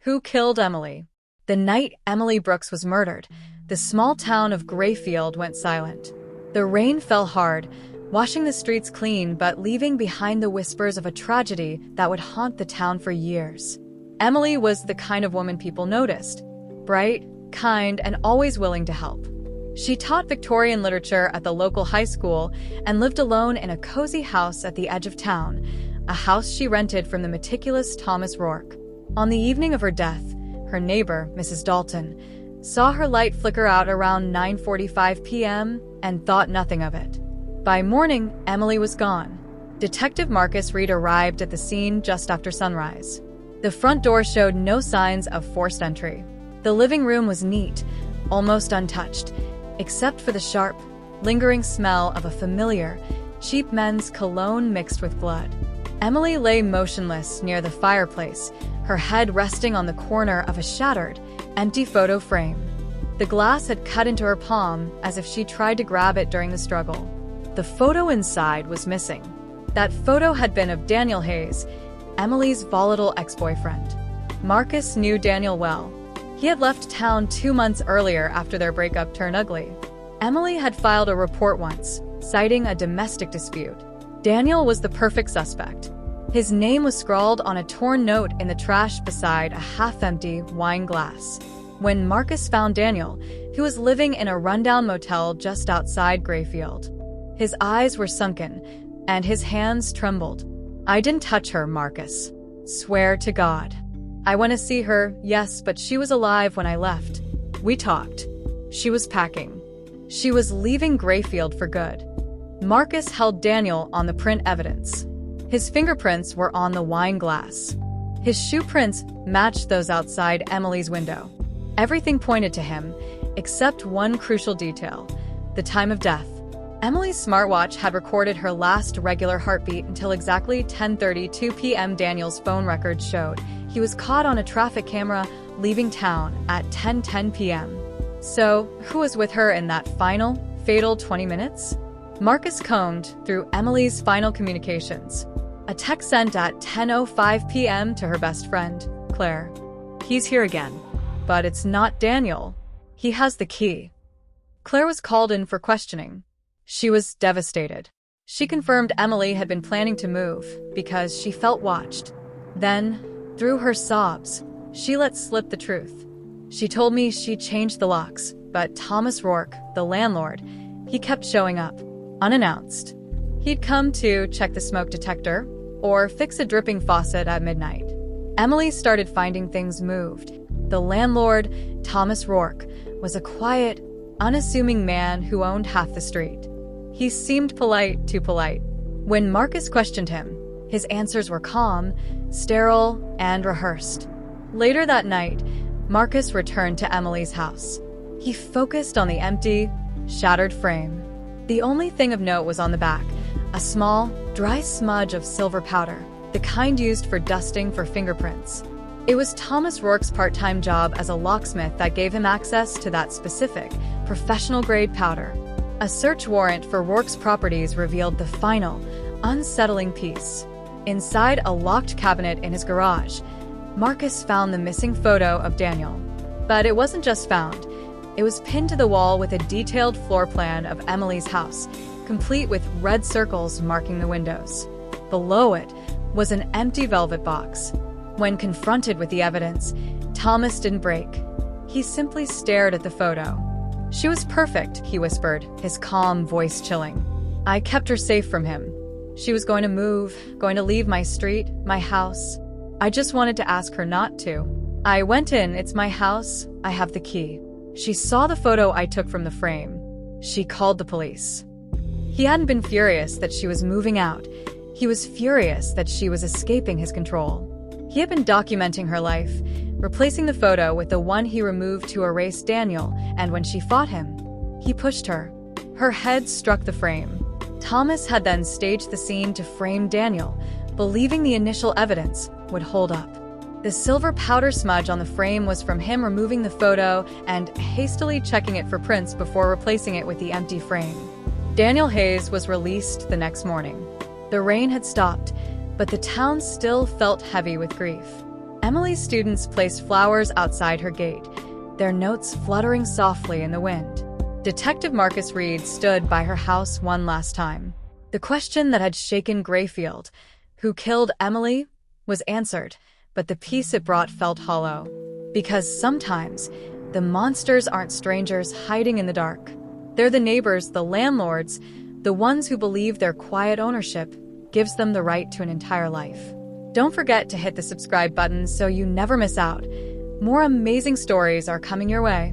Who killed Emily? The night Emily Brooks was murdered, the small town of Grayfield went silent. The rain fell hard, washing the streets clean but leaving behind the whispers of a tragedy that would haunt the town for years. Emily was the kind of woman people noticed. Bright, kind, and always willing to help. She taught Victorian literature at the local high school and lived alone in a cozy house at the edge of town, a house she rented from the meticulous Thomas Rourke. On the evening of her death, her neighbor, Mrs. Dalton, saw her light flicker out around 9:45 p.m. and thought nothing of it. By morning, Emily was gone. Detective Marcus Reed arrived at the scene just after sunrise. The front door showed no signs of forced entry. The living room was neat, almost untouched, except for the sharp, lingering smell of a familiar, cheap men's cologne mixed with blood. Emily lay motionless near the fireplace, her head resting on the corner of a shattered, empty photo frame. The glass had cut into her palm as if she tried to grab it during the struggle. The photo inside was missing. That photo had been of Daniel Hayes, Emily's volatile ex-boyfriend. Marcus knew Daniel well. He had left town 2 months earlier after their breakup turned ugly. Emily had filed a report once, citing a domestic dispute. Daniel was the perfect suspect. His name was scrawled on a torn note in the trash beside a half-empty wine glass. When Marcus found Daniel, he was living in a rundown motel just outside Grayfield. His eyes were sunken, and his hands trembled. "I didn't touch her, Marcus. Swear to God. I want to see her, yes, but she was alive when I left. We talked. She was packing. She was leaving Grayfield for good." Marcus held Daniel on the print evidence. His fingerprints were on the wine glass. His shoe prints matched those outside Emily's window. Everything pointed to him, except one crucial detail: the time of death. Emily's smartwatch had recorded her last regular heartbeat until exactly 10:32 p.m. Daniel's phone records showed he was caught on a traffic camera leaving town at 10:10 p.m. So, who was with her in that final, fatal 20 minutes? Marcus combed through Emily's final communications. A text sent at 10:05 p.m. to her best friend, Claire. "He's here again. But it's not Daniel. He has the key." Claire was called in for questioning. She was devastated. She confirmed Emily had been planning to move because she felt watched. Then, through her sobs, she let slip the truth. "She told me she changed the locks, but Thomas Rourke, the landlord, he kept showing up, unannounced. He'd come to check the smoke detector or fix a dripping faucet at midnight." Emily started finding things moved. The landlord, Thomas Rourke, was a quiet, unassuming man who owned half the street. He seemed polite, too polite. When Marcus questioned him, his answers were calm, sterile, and rehearsed. Later that night, Marcus returned to Emily's house. He focused on the empty, shattered frame. The only thing of note was on the back, a small, dry smudge of silver powder, the kind used for dusting for fingerprints. It was Thomas Rourke's part-time job as a locksmith that gave him access to that specific, professional-grade powder. A search warrant for Rourke's properties revealed the final, unsettling piece. Inside a locked cabinet in his garage, Marcus found the missing photo of Daniel. But it wasn't just found. It was pinned to the wall with a detailed floor plan of Emily's house, complete with red circles marking the windows. Below it was an empty velvet box. When confronted with the evidence, Thomas didn't break. He simply stared at the photo. "She was perfect," he whispered, his calm voice chilling. "I kept her safe from him. She was going to move, going to leave my street, my house. I just wanted to ask her not to. I went in, it's my house, I have the key. She saw the photo I took from the frame. She called the police." He hadn't been furious that she was moving out. He was furious that she was escaping his control. He had been documenting her life, replacing the photo with the one he removed to erase Daniel, and when she fought him, he pushed her. Her head struck the frame. Thomas had then staged the scene to frame Daniel, believing the initial evidence would hold up. The silver powder smudge on the frame was from him removing the photo and hastily checking it for prints before replacing it with the empty frame. Daniel Hayes was released the next morning. The rain had stopped, but the town still felt heavy with grief. Emily's students placed flowers outside her gate, their notes fluttering softly in the wind. Detective Marcus Reed stood by her house one last time. The question that had shaken Grayfield, who killed Emily, was answered, but the peace it brought felt hollow. Because sometimes, the monsters aren't strangers hiding in the dark. They're the neighbors, the landlords, the ones who believe their quiet ownership gives them the right to an entire life. Don't forget to hit the subscribe button so you never miss out. More amazing stories are coming your way.